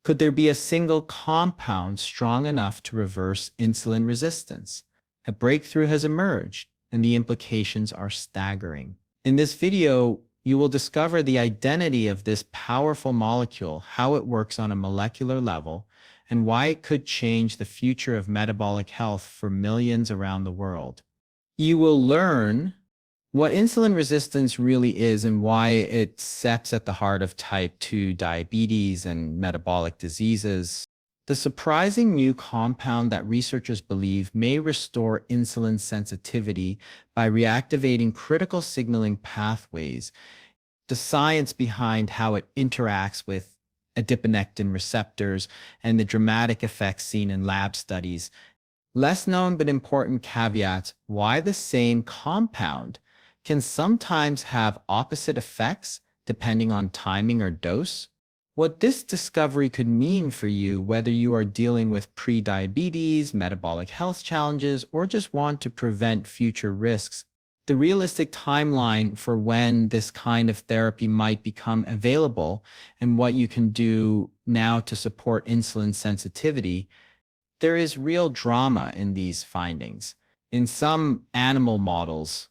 Could there be a single compound strong enough to reverse insulin resistance? A breakthrough has emerged, and the implications are staggering. In this video, you will discover the identity of this powerful molecule, how it works on a molecular level, and why it could change the future of metabolic health for millions around the world. You will learn what insulin resistance really is and why it sits at the heart of type 2 diabetes and metabolic diseases. The surprising new compound that researchers believe may restore insulin sensitivity by reactivating critical signaling pathways, the science behind how it interacts with adiponectin receptors, and the dramatic effects seen in lab studies. Less known but important caveats: why the same compound can sometimes have opposite effects depending on timing or dose. What this discovery could mean for you, whether you are dealing with prediabetes, metabolic health challenges, or just want to prevent future risks. The realistic timeline for when this kind of therapy might become available and what you can do now to support insulin sensitivity. There is real drama in these findings. In some animal models,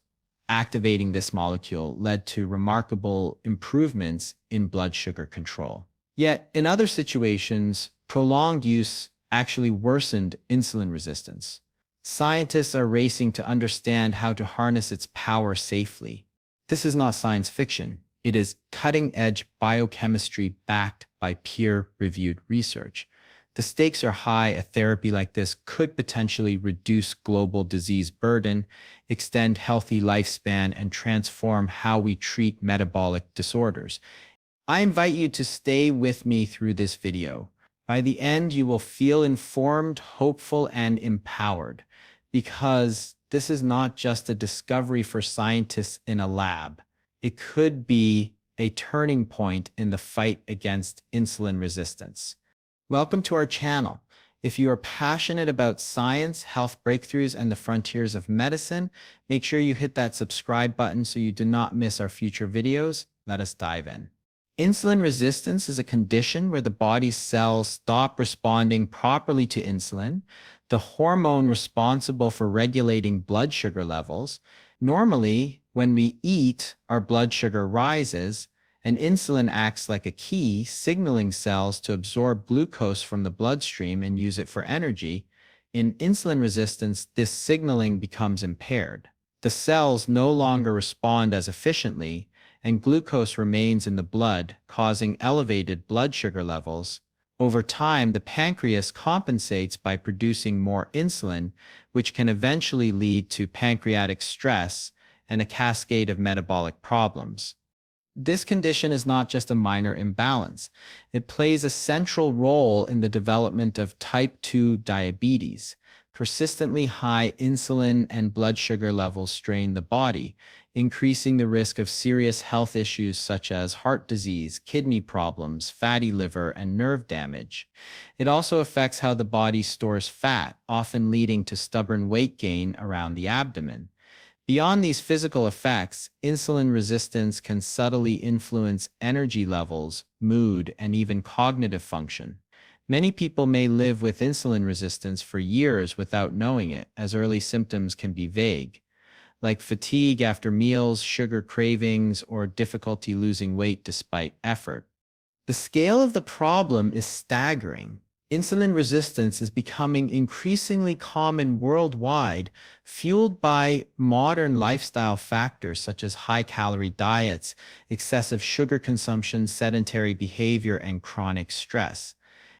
activating this molecule led to remarkable improvements in blood sugar control. Yet, in other situations, prolonged use actually worsened insulin resistance. Scientists are racing to understand how to harness its power safely. This is not science fiction. It is cutting-edge biochemistry backed by peer-reviewed research. The stakes are high. A therapy like this could potentially reduce global disease burden, extend healthy lifespan, and transform how we treat metabolic disorders. I invite you to stay with me through this video. By the end, you will feel informed, hopeful, and empowered, because this is not just a discovery for scientists in a lab. It could be a turning point in the fight against insulin resistance. Welcome to our channel. If you are passionate about science, health breakthroughs, and the frontiers of medicine, make sure you hit that subscribe button so you do not miss our future videos. Let us dive in. Insulin resistance is a condition where the body's cells stop responding properly to insulin, the hormone responsible for regulating blood sugar levels. Normally, when we eat, our blood sugar rises, and insulin acts like a key, signaling cells to absorb glucose from the bloodstream and use it for energy. In insulin resistance, this signaling becomes impaired. The cells no longer respond as efficiently, and glucose remains in the blood, causing elevated blood sugar levels. Over time, the pancreas compensates by producing more insulin, which can eventually lead to pancreatic stress and a cascade of metabolic problems. This condition is not just a minor imbalance. It plays a central role in the development of type 2 diabetes. Persistently high insulin and blood sugar levels strain the body, increasing the risk of serious health issues such as heart disease, kidney problems, fatty liver, and nerve damage. It also affects how the body stores fat, often leading to stubborn weight gain around the abdomen. Beyond these physical effects, insulin resistance can subtly influence energy levels, mood, and even cognitive function. Many people may live with insulin resistance for years without knowing it, as early symptoms can be vague, like fatigue after meals, sugar cravings, or difficulty losing weight despite effort. The scale of the problem is staggering. Insulin resistance is becoming increasingly common worldwide, fueled by modern lifestyle factors such as high-calorie diets, excessive sugar consumption, sedentary behavior, and chronic stress.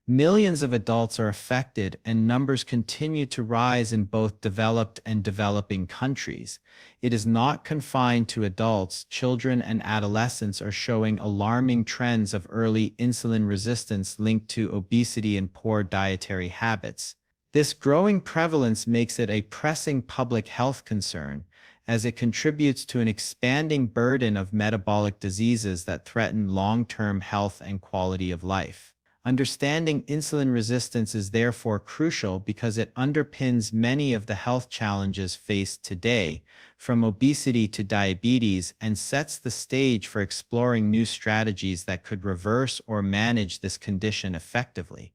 Millions of adults are affected, and numbers continue to rise in both developed and developing countries. It is not confined to adults. Children and adolescents are showing alarming trends of early insulin resistance linked to obesity and poor dietary habits. This growing prevalence makes it a pressing public health concern, as it contributes to an expanding burden of metabolic diseases that threaten long-term health and quality of life. Understanding insulin resistance is therefore crucial because it underpins many of the health challenges faced today, from obesity to diabetes, and sets the stage for exploring new strategies that could reverse or manage this condition effectively.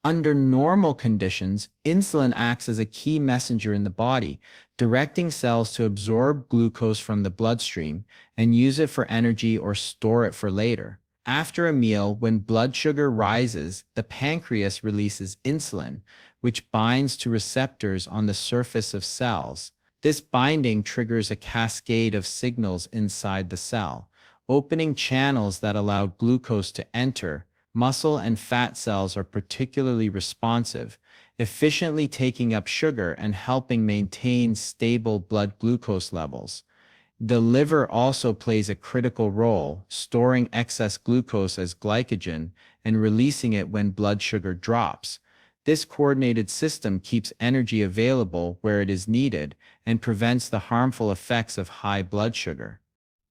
Under normal conditions, insulin acts as a key messenger in the body, directing cells to absorb glucose from the bloodstream and use it for energy or store it for later. After a meal, when blood sugar rises, the pancreas releases insulin, which binds to receptors on the surface of cells. This binding triggers a cascade of signals inside the cell, opening channels that allow glucose to enter. Muscle and fat cells are particularly responsive, efficiently taking up sugar and helping maintain stable blood glucose levels. The liver also plays a critical role, storing excess glucose as glycogen and releasing it when blood sugar drops. This coordinated system keeps energy available where it is needed and prevents the harmful effects of high blood sugar.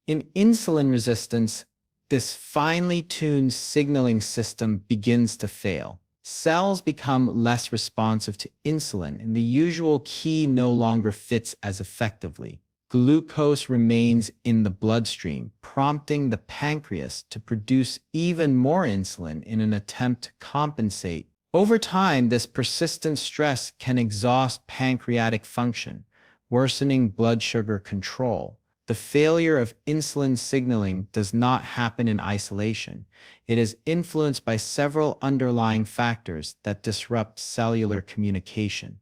In insulin resistance, this finely tuned signaling system begins to fail. Cells become less responsive to insulin, and the usual key no longer fits as effectively. Glucose remains in the bloodstream, prompting the pancreas to produce even more insulin in an attempt to compensate. Over time, this persistent stress can exhaust pancreatic function, worsening blood sugar control. The failure of insulin signaling does not happen in isolation. It is influenced by several underlying factors that disrupt cellular communication.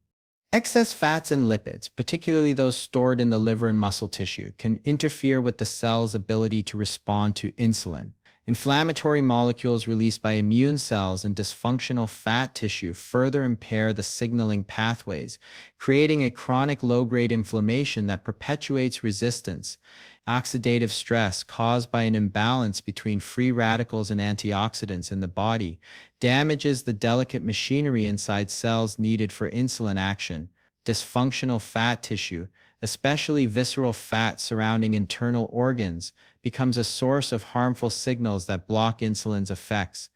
Excess fats and lipids, particularly those stored in the liver and muscle tissue, can interfere with the cell's ability to respond to insulin. Inflammatory molecules released by immune cells and dysfunctional fat tissue further impair the signaling pathways, creating a chronic low-grade inflammation that perpetuates resistance. Oxidative stress caused by an imbalance between free radicals and antioxidants in the body damages the delicate machinery inside cells needed for insulin action. Dysfunctional fat tissue, especially visceral fat surrounding internal organs, becomes a source of harmful signals that block insulin's effects.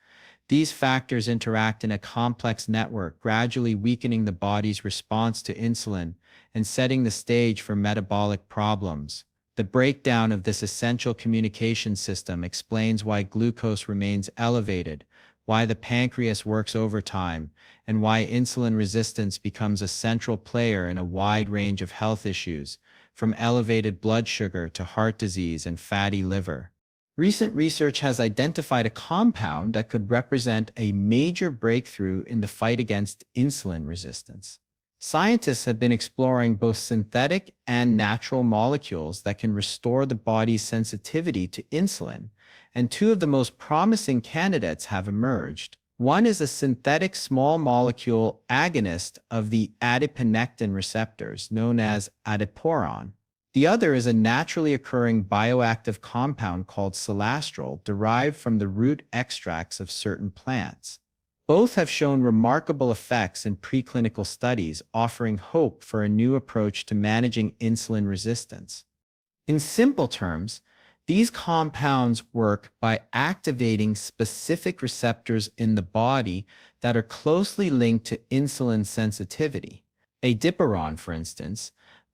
These factors interact in a complex network, gradually weakening the body's response to insulin and setting the stage for metabolic problems. The breakdown of this essential communication system explains why glucose remains elevated, why the pancreas works overtime, and why insulin resistance becomes a central player in a wide range of health issues, from elevated blood sugar to heart disease and fatty liver. Recent research has identified a compound that could represent a major breakthrough in the fight against insulin resistance. Scientists have been exploring both synthetic and natural molecules that can restore the body's sensitivity to insulin, and two of the most promising candidates have emerged. One is a synthetic small molecule agonist of the adiponectin receptors, known as adiporon. The other is a naturally occurring bioactive compound called celastrol, derived from the root extracts of certain plants. Both have shown remarkable effects in preclinical studies, offering hope for a new approach to managing insulin resistance. In simple terms, these compounds work by activating specific receptors in the body that are closely linked to insulin sensitivity. Adiporon, for instance,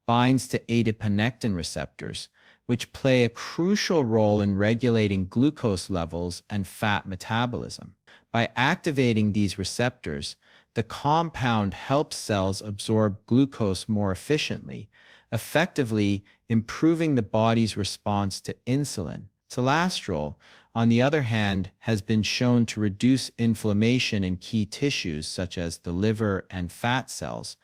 binds to adiponectin receptors, which play a crucial role in regulating glucose levels and fat metabolism. By activating these receptors, the compound helps cells absorb glucose more efficiently, effectively improving the body's response to insulin. Celastrol, on the other hand, has been shown to reduce inflammation in key tissues such as the liver and fat cells,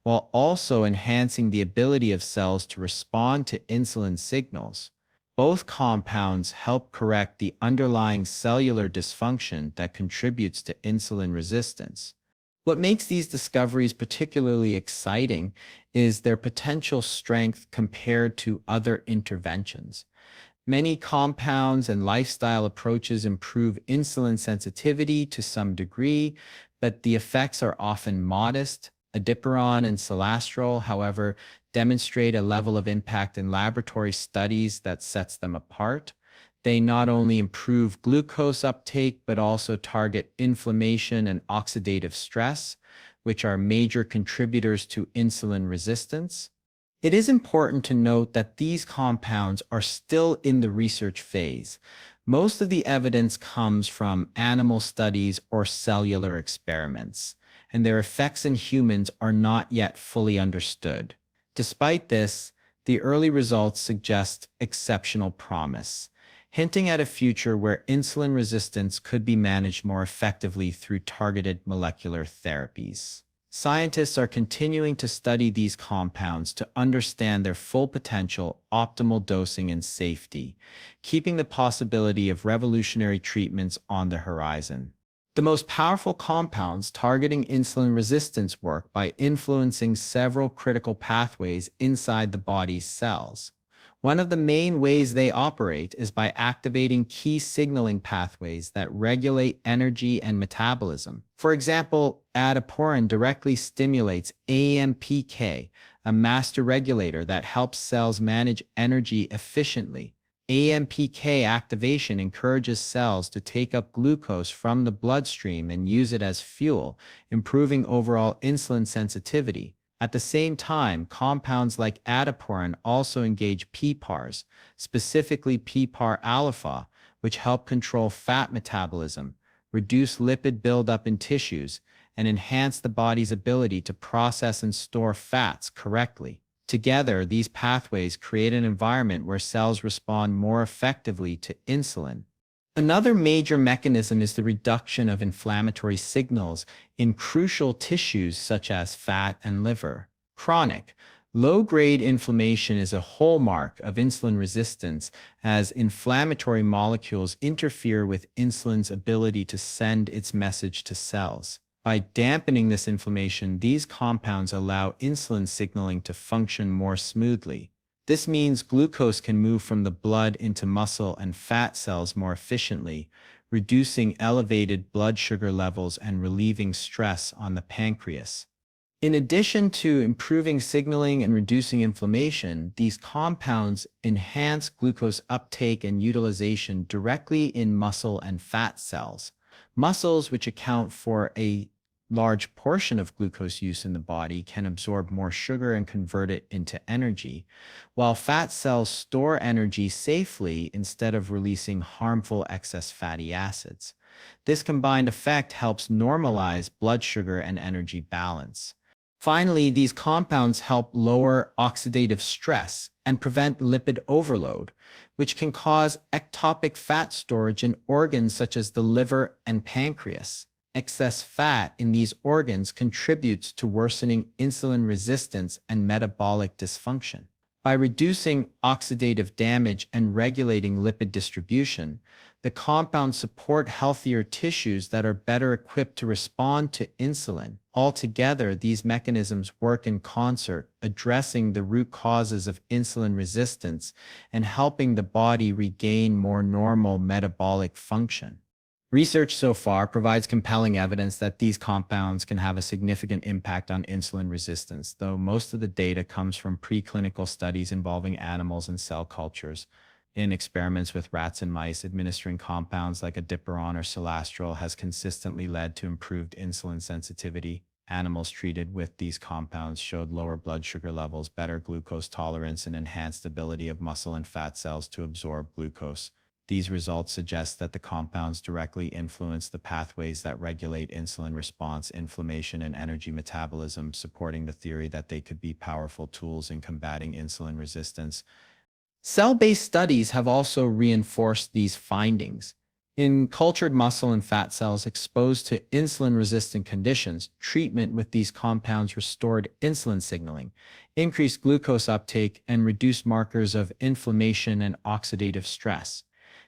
while also enhancing the ability of cells to respond to insulin signals. Both compounds help correct the underlying cellular dysfunction that contributes to insulin resistance. What makes these discoveries particularly exciting is their potential strength compared to other interventions. Many compounds and lifestyle approaches improve insulin sensitivity to some degree, but the effects are often modest. Adiporon and celastrol, however, demonstrate a level of impact in laboratory studies that sets them apart. They not only improve glucose uptake, but also target inflammation and oxidative stress, which are major contributors to insulin resistance. It is important to note that these compounds are still in the research phase. Most of the evidence comes from animal studies or cellular experiments, and their effects in humans are not yet fully understood. Despite this, the early results suggest exceptional promise, hinting at a future where insulin resistance could be managed more effectively through targeted molecular therapies. Scientists are continuing to study these compounds to understand their full potential, optimal dosing, and safety, keeping the possibility of revolutionary treatments on the horizon. The most powerful compounds targeting insulin resistance work by influencing several critical pathways inside the body's cells. One of the main ways they operate is by activating key signaling pathways that regulate energy and metabolism. For example, adiporin directly stimulates AMPK, a master regulator that helps cells manage energy efficiently. AMPK activation encourages cells to take up glucose from the bloodstream and use it as fuel, improving overall insulin sensitivity. At the same time, compounds like adiporin also engage PPARs, specifically PPAR alpha, which help control fat metabolism, reduce lipid buildup in tissues, and enhance the body's ability to process and store fats correctly. Together, these pathways create an environment where cells respond more effectively to insulin. Another major mechanism is the reduction of inflammatory signals in crucial tissues such as fat and liver. Chronic, low-grade inflammation is a hallmark of insulin resistance as inflammatory molecules interfere with insulin's ability to send its message to cells. By dampening this inflammation, these compounds allow insulin signaling to function more smoothly. This means glucose can move from the blood into muscle and fat cells more efficiently, reducing elevated blood sugar levels and relieving stress on the pancreas. In addition to improving signaling and reducing inflammation, these compounds enhance glucose uptake and utilization directly in muscle and fat cells. Muscles, which account for a large portion of glucose use in the body, can absorb more sugar and convert it into energy, while fat cells store energy safely instead of releasing harmful excess fatty acids. This combined effect helps normalize blood sugar and energy balance. Finally, these compounds help lower oxidative stress and prevent lipid overload, which can cause ectopic fat storage in organs such as the liver and pancreas. Excess fat in these organs contributes to worsening insulin resistance and metabolic dysfunction. By reducing oxidative damage and regulating lipid distribution, the compounds support healthier tissues that are better equipped to respond to insulin. Altogether, these mechanisms work in concert, addressing the root causes of insulin resistance and helping the body regain more normal metabolic function. Research so far provides compelling evidence that these compounds can have a significant impact on insulin resistance, though most of the data comes from preclinical studies involving animals and cell cultures. In experiments with rats and mice, administering compounds like adipiron or selastrol has consistently led to improved insulin sensitivity. Animals treated with these compounds showed lower blood sugar levels, better glucose tolerance, and enhanced ability of muscle and fat cells to absorb glucose. These results suggest that the compounds directly influence the pathways that regulate insulin response, inflammation, and energy metabolism, supporting the theory that they could be powerful tools in combating insulin resistance. Cell-based studies have also reinforced these findings. In cultured muscle and fat cells exposed to insulin-resistant conditions, treatment with these compounds restored insulin signaling, increased glucose uptake, and reduced markers of inflammation and oxidative stress.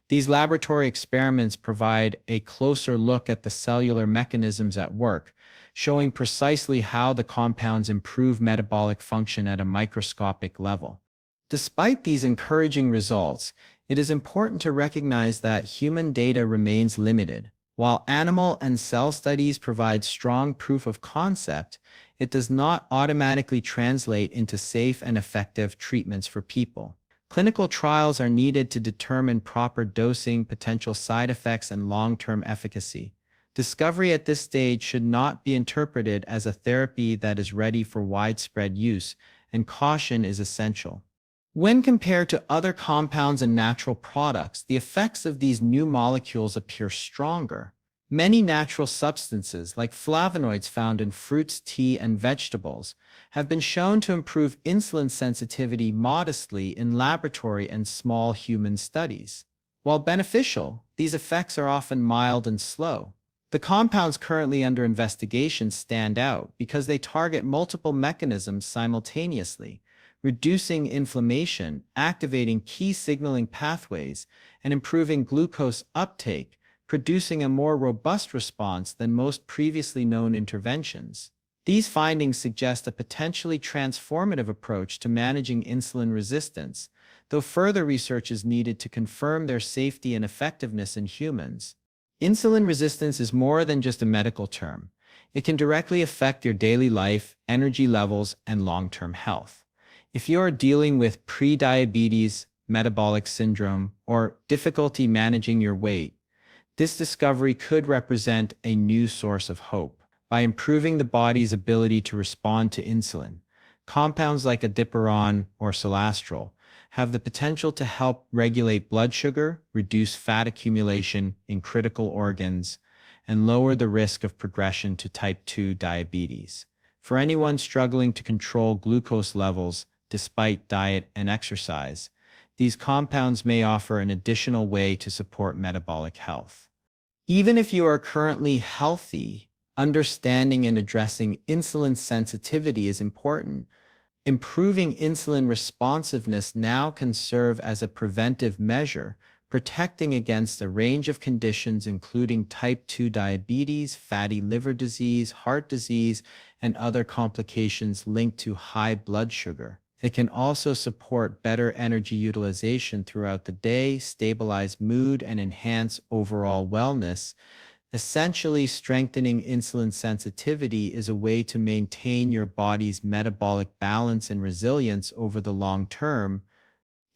These laboratory experiments provide a closer look at the cellular mechanisms at work, showing precisely how the compounds improve metabolic function at a microscopic level. Despite these encouraging results, it is important to recognize that human data remains limited. While animal and cell studies provide strong proof of concept, it does not automatically translate into safe and effective treatments for people. Clinical trials are needed to determine proper dosing, potential side effects, and long-term efficacy. Discovery at this stage should not be interpreted as a therapy that is ready for widespread use, and caution is essential. When compared to other compounds and natural products, the effects of these new molecules appear stronger. Many natural substances, like flavonoids found in fruits, tea, and vegetables, have been shown to improve insulin sensitivity modestly in laboratory and small human studies. While beneficial, these effects are often mild and slow. The compounds currently under investigation stand out because they target multiple mechanisms simultaneously, reducing inflammation, activating key signaling pathways, and improving glucose uptake, producing a more robust response than most previously known interventions. These findings suggest a potentially transformative approach to managing insulin resistance, though further research is needed to confirm their safety and effectiveness in humans. Insulin resistance is more than just a medical term. It can directly affect your daily life, energy levels, and long-term health. If you are dealing with prediabetes, metabolic syndrome, or difficulty managing your weight, this discovery could represent a new source of hope. By improving the body's ability to respond to insulin, compounds like adipiron or celastrol have the potential to help regulate blood sugar, reduce fat accumulation in critical organs, and lower the risk of progression to type 2 diabetes. For anyone struggling to control glucose levels despite diet and exercise, these compounds may offer an additional way to support metabolic health. Even if you are currently healthy, understanding and addressing insulin sensitivity is important. Improving insulin responsiveness now can serve as a preventive measure, protecting against a range of conditions including type 2 diabetes, fatty liver disease, heart disease, and other complications linked to high blood sugar. It can also support better energy utilization throughout the day, stabilize mood, and enhance overall wellness. Essentially, strengthening insulin sensitivity is a way to maintain your body's metabolic balance and resilience over the long term.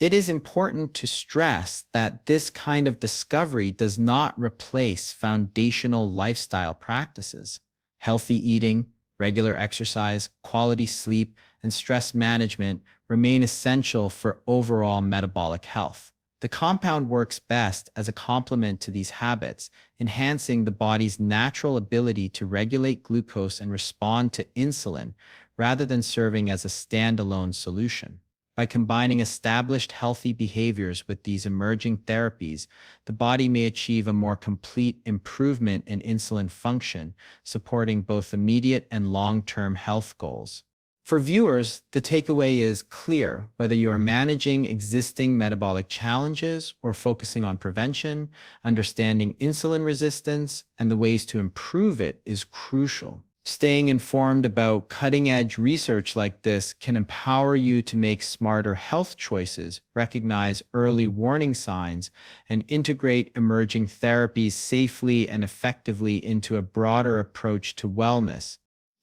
It is important to stress that this kind of discovery does not replace foundational lifestyle practices. Healthy eating, regular exercise, quality sleep, and stress management remain essential for overall metabolic health. The compound works best as a complement to these habits, enhancing the body's natural ability to regulate glucose and respond to insulin, rather than serving as a standalone solution. By combining established healthy behaviors with these emerging therapies, the body may achieve a more complete improvement in insulin function, supporting both immediate and long-term health goals. For viewers, the takeaway is clear. Whether you are managing existing metabolic challenges or focusing on prevention, understanding insulin resistance and the ways to improve it is crucial. Staying informed about cutting-edge research like this can empower you to make smarter health choices, recognize early warning signs, and integrate emerging therapies safely and effectively into a broader approach to wellness.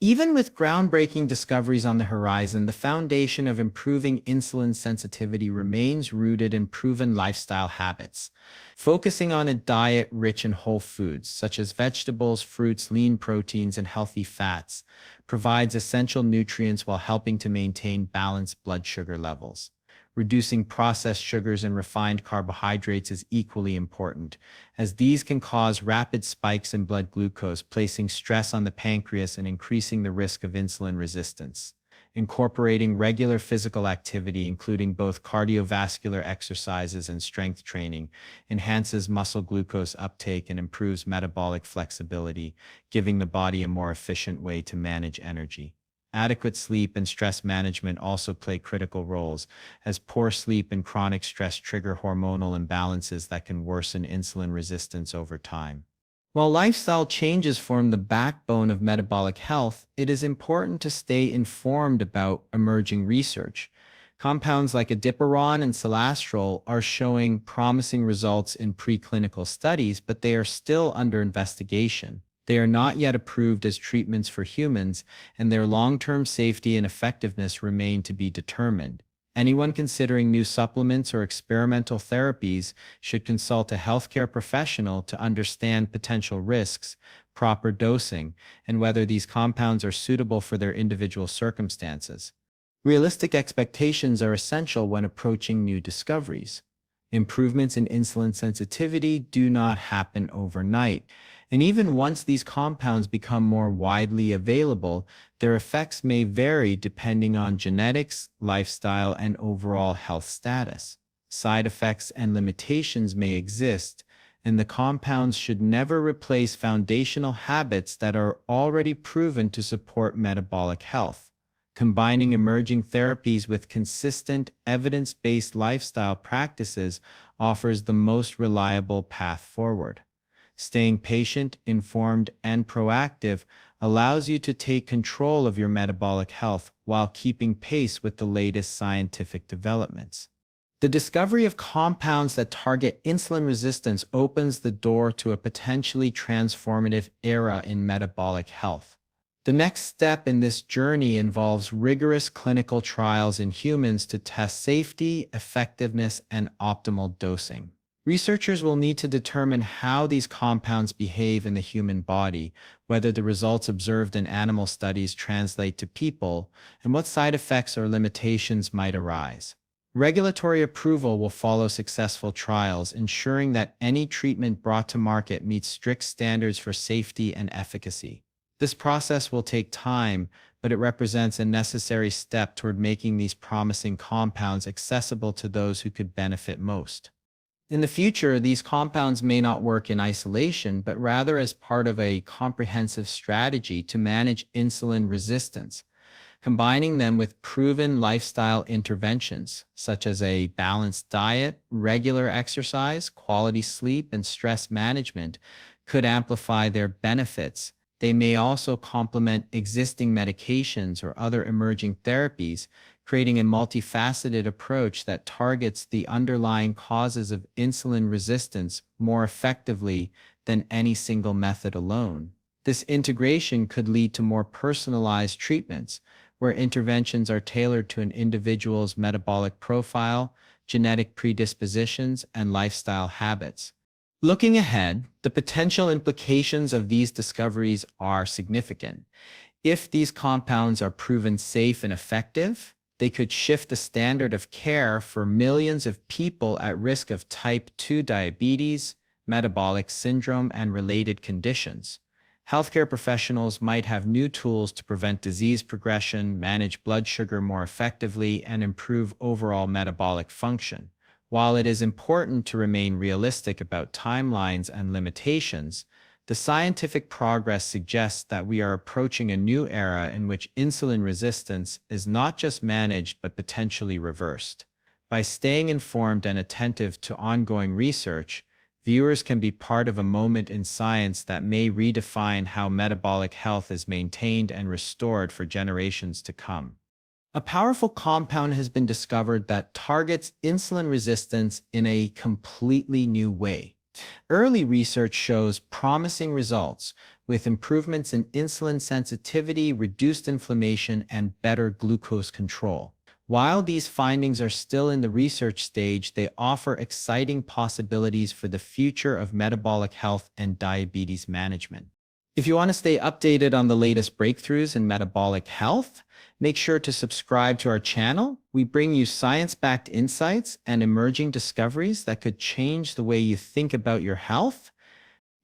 Even with groundbreaking discoveries on the horizon, the foundation of improving insulin sensitivity remains rooted in proven lifestyle habits. Focusing on a diet rich in whole foods, such as vegetables, fruits, lean proteins, and healthy fats, provides essential nutrients while helping to maintain balanced blood sugar levels. Reducing processed sugars and refined carbohydrates is equally important, as these can cause rapid spikes in blood glucose, placing stress on the pancreas and increasing the risk of insulin resistance. Incorporating regular physical activity, including both cardiovascular exercises and strength training, enhances muscle glucose uptake and improves metabolic flexibility, giving the body a more efficient way to manage energy. Adequate sleep and stress management also play critical roles, as poor sleep and chronic stress trigger hormonal imbalances that can worsen insulin resistance over time. While lifestyle changes form the backbone of metabolic health, it is important to stay informed about emerging research. Compounds like adipiron and celastrol are showing promising results in preclinical studies, but they are still under investigation. They are not yet approved as treatments for humans, and their long-term safety and effectiveness remain to be determined. Anyone considering new supplements or experimental therapies should consult a healthcare professional to understand potential risks, proper dosing, and whether these compounds are suitable for their individual circumstances. Realistic expectations are essential when approaching new discoveries. Improvements in insulin sensitivity do not happen overnight, and even once these compounds become more widely available, their effects may vary depending on genetics, lifestyle, and overall health status. Side effects and limitations may exist, and the compounds should never replace foundational habits that are already proven to support metabolic health. Combining emerging therapies with consistent, evidence-based lifestyle practices offers the most reliable path forward. Staying patient, informed, and proactive allows you to take control of your metabolic health while keeping pace with the latest scientific developments. The discovery of compounds that target insulin resistance opens the door to a potentially transformative era in metabolic health. The next step in this journey involves rigorous clinical trials in humans to test safety, effectiveness, and optimal dosing. Researchers will need to determine how these compounds behave in the human body, whether the results observed in animal studies translate to people, and what side effects or limitations might arise. Regulatory approval will follow successful trials, ensuring that any treatment brought to market meets strict standards for safety and efficacy. This process will take time, but it represents a necessary step toward making these promising compounds accessible to those who could benefit most. In the future, these compounds may not work in isolation, but rather as part of a comprehensive strategy to manage insulin resistance. Combining them with proven lifestyle interventions, such as a balanced diet, regular exercise, quality sleep, and stress management, could amplify their benefits. They may also complement existing medications or other emerging therapies, creating a multifaceted approach that targets the underlying causes of insulin resistance more effectively than any single method alone. This integration could lead to more personalized treatments, where interventions are tailored to an individual's metabolic profile, genetic predispositions, and lifestyle habits. Looking ahead, the potential implications of these discoveries are significant. If these compounds are proven safe and effective, they could shift the standard of care for millions of people at risk of type 2 diabetes, metabolic syndrome, and related conditions. Healthcare professionals might have new tools to prevent disease progression, manage blood sugar more effectively, and improve overall metabolic function. While it is important to remain realistic about timelines and limitations, the scientific progress suggests that we are approaching a new era in which insulin resistance is not just managed but potentially reversed. By staying informed and attentive to ongoing research, viewers can be part of a moment in science that may redefine how metabolic health is maintained and restored for generations to come. A powerful compound has been discovered that targets insulin resistance in a completely new way. Early research shows promising results, with improvements in insulin sensitivity, reduced inflammation, and better glucose control. While these findings are still in the research stage, they offer exciting possibilities for the future of metabolic health and diabetes management. If you want to stay updated on the latest breakthroughs in metabolic health, make sure to subscribe to our channel. We bring you science-backed insights and emerging discoveries that could change the way you think about your health.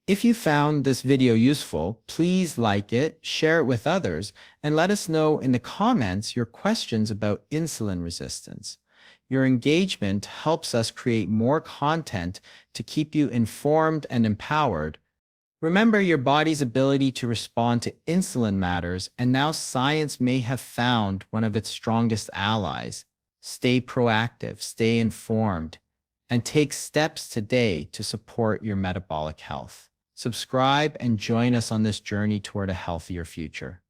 If you found this video useful, please like it, share it with others, and let us know in the comments your questions about insulin resistance. Your engagement helps us create more content to keep you informed and empowered. Remember, your body's ability to respond to insulin matters, and now science may have found one of its strongest allies. Stay proactive, stay informed, and take steps today to support your metabolic health. Subscribe and join us on this journey toward a healthier future.